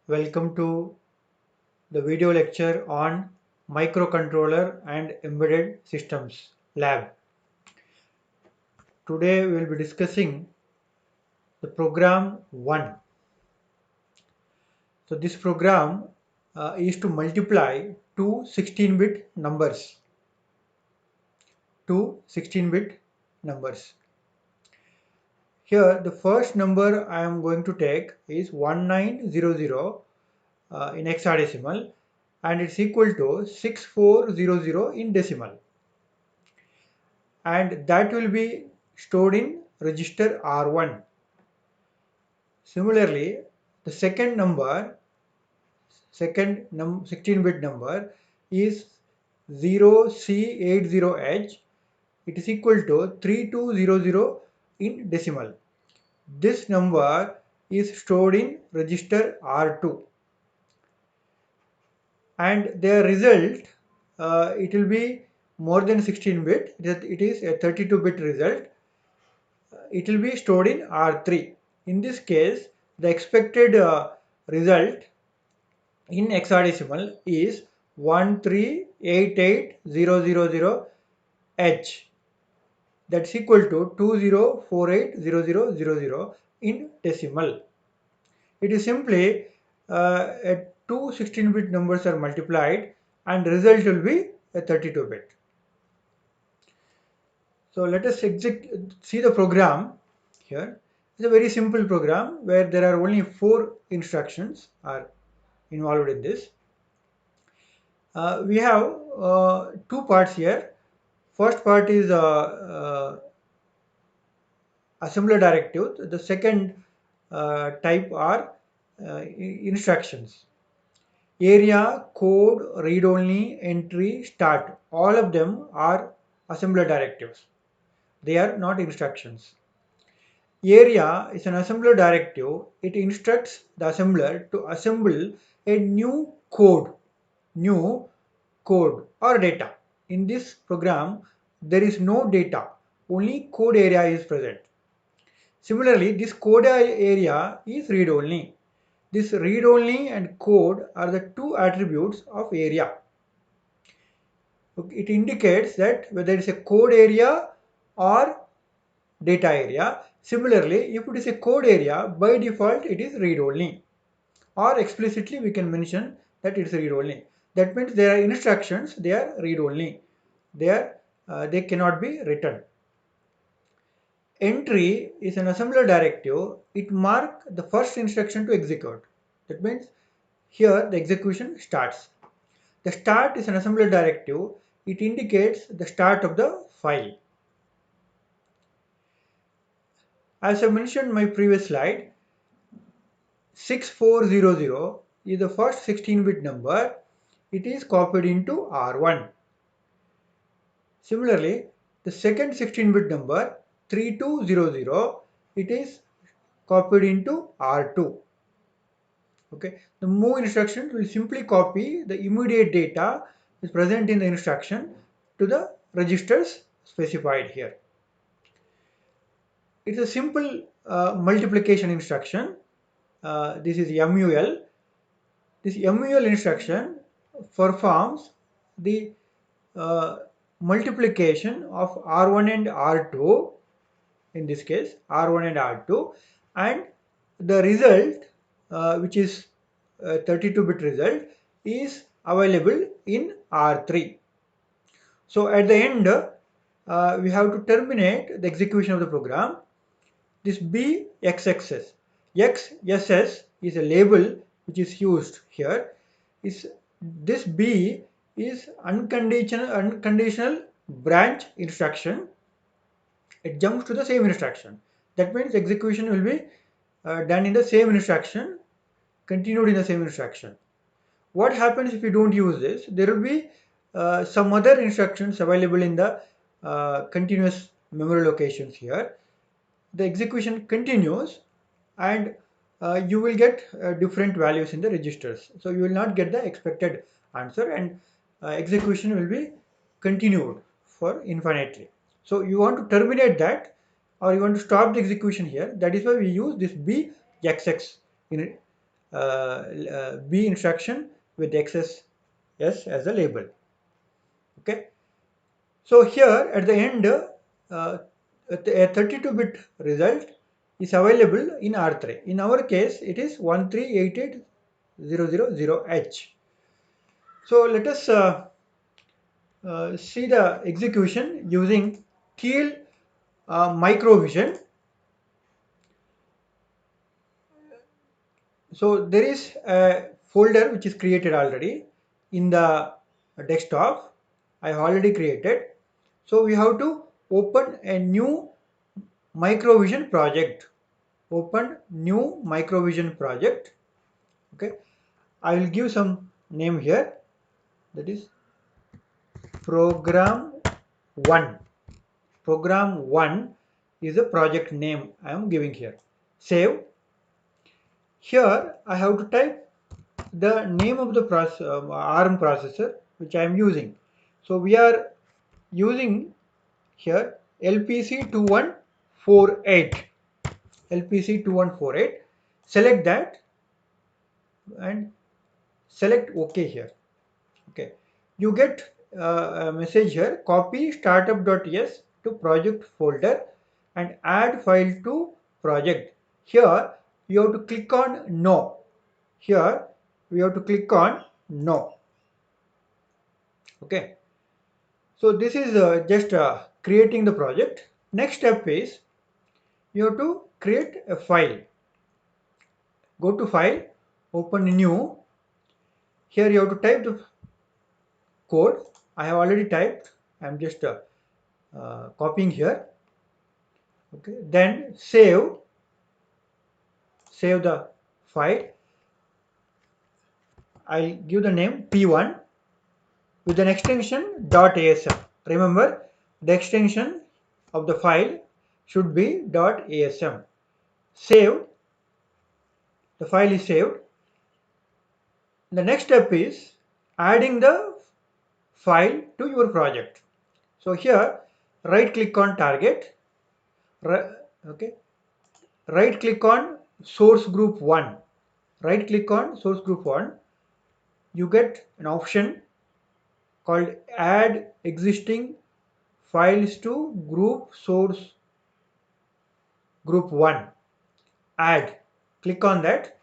Welcome to the video lecture on microcontroller and embedded systems lab. Today we will be discussing the program 1. So this program is to multiply two 16-bit numbers. Two 16-bit numbers. Here the first number I am going to take is 1900 in hexadecimal and it's equal to 6400 in decimal, and that will be stored in register R1. Similarly, the second 16-bit number is 0C80H. It is equal to 3200 in decimal. This number is stored in register R2, and their result, it will be more than 16-bit. It is a 32-bit result. It will be stored in R3. In this case, the expected result in hexadecimal is 1388000H. That's equal to 20480000 in decimal. It is simply two 16-bit numbers are multiplied and result will be a 32-bit. So let us see the program here. It's a very simple program where there are only 4 instructions are involved in this. We have two parts here. First part is assembler directive. The second type are instructions. Area, code, read only, entry, start. All of them are assembler directives. They are not instructions. Area is an assembler directive. It instructs the assembler to assemble a new code or data. In this program, there is no data, only code area is present. Similarly, this code area is read only. This read only and code are the two attributes of area. It indicates that whether it is a code area or data area. Similarly, if it is a code area, by default it is read only, or explicitly we can mention that it is read only. That means there are instructions, they are read only. They cannot be written. Entry is an assembler directive. It marks the first instruction to execute. That means here the execution starts. The start is an assembler directive. It indicates the start of the file. As I mentioned in my previous slide, 6400 is the first 16-bit number. It is copied into R1. Similarly, the second 16-bit number 3200, it is copied into R2. Okay, the move instruction will simply copy the immediate data is present in the instruction to the registers specified here. It's a simple multiplication instruction. This is MUL. This MUL instruction performs the multiplication of R1 and R2, in this case R1 and R2, and the result, which is 32-bit result, is available in R3. So at the end, we have to terminate the execution of the program. This BXXS, XSS is a label which is used here. This B is unconditional branch instruction. It jumps to the same instruction. That means execution will be done in the same instruction, continued in the same instruction. What happens if you don't use this? There will be some other instructions available in the continuous memory locations here. The execution continues, and you will get different values in the registers. So you will not get the expected answer, and execution will be continued for infinitely. So you want to terminate that, or you want to stop the execution here. That is why we use this BXX B instruction with XS as a label. Okay. So here at the end, a 32-bit result is available in R3. In our case, it is 1388000H. So let us see the execution using Thiel Microvision. So there is a folder which is created already in the desktop. I have already created. So we have to open a new Microvision project. Open new Microvision project. Okay. I will give some name here. That is program 1. Program 1 is the project name I am giving here. Save. Here I have to type the name of the ARM processor which I am using. So we are using here LPC2148. LPC2148. Select that and select OK here. Okay, you get a message here: copy startup.s to project folder and add file to project. Here you have to click on no. Here we have to click on no. Okay, so this is just creating the project. Next step is you have to create a file. Go to file, open new. Here you have to type the code. I have already typed. I am just copying here. Okay, then save the file. I'll give the name P1 with an extension .asm. Remember, the extension of the file should be .asm. Save. The file is saved. The next step is adding the file to your project. So here, right click on target. Okay, right click on source group 1. Right click on source group 1. You get an option called add existing files to group source group 1. Add. Click on that.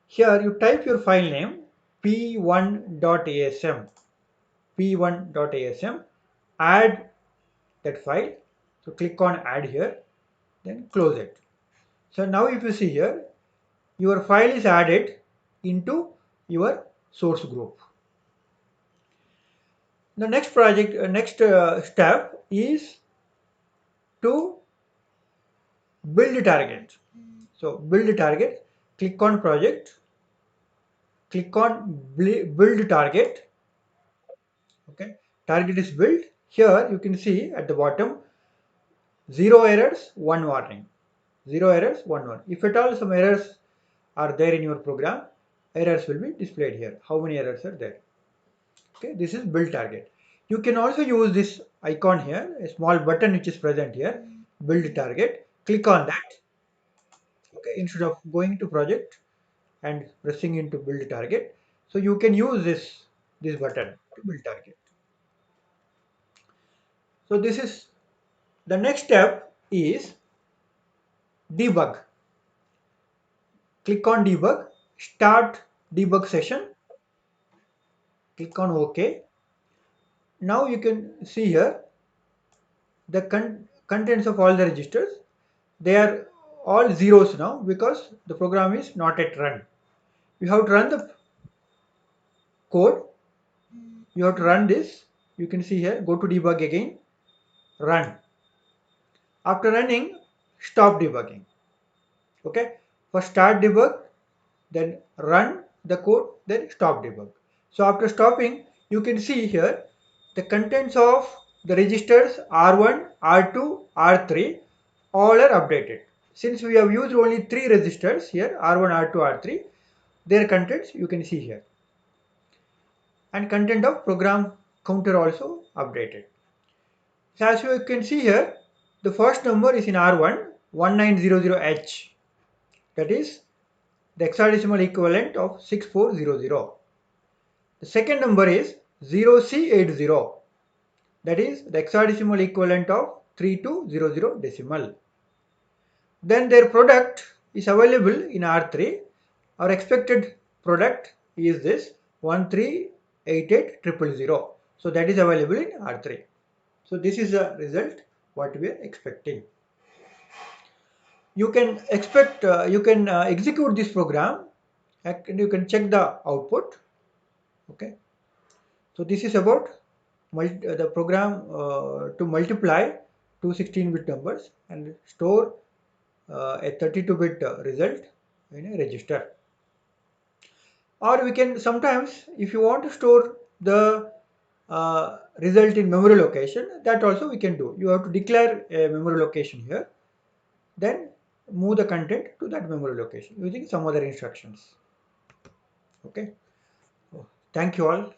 Here you type your file name p1.asm. p1.asm. Add that file. So click on add here. Then close it. So now if you see here, your file is added into your source group. The next project, next step is to build a target. So build a target, click on project, click on build target. Okay, target is built. Here you can see at the bottom 0 errors, 1 warning. 0 errors, 1 warning. If at all some errors are there in your program, errors will be displayed here. How many errors are there? Okay, this is build target. You can also use this icon here, a small button which is present here, build target. Click on that. Okay, instead of going to project and pressing into build target, so you can use this button to build target. So this is the next step is debug. Click on debug, start debug session, click on OK. Now you can see here the contents of all the registers. They are all zeros now because the program is not yet run. You have to run the code. You have to run this. You can see here, go to debug again, run. After running, stop debugging. Okay, first start debug, then run the code, then stop debug. So after stopping, you can see here the contents of the registers R1, R2, R3 all are updated. Since we have used only 3 registers here, R1, R2, R3, their contents you can see here. And content of program counter also updated. So as you can see here, the first number is in R1, 1900H. That is the hexadecimal equivalent of 6400. The second number is 0C80. That is the hexadecimal equivalent of 3200 decimal. Then their product is available in R3. Our expected product is this 1388000. So that is available in R3. So this is the result what we are expecting. You can execute this program and you can check the output. Okay. So this is about the program to multiply two 16-bit numbers and store a 32-bit result in a register. Or we can sometimes, if you want to store the result in memory location, that also we can do. You have to declare a memory location here, then move the content to that memory location using some other instructions. Okay. Thank you all.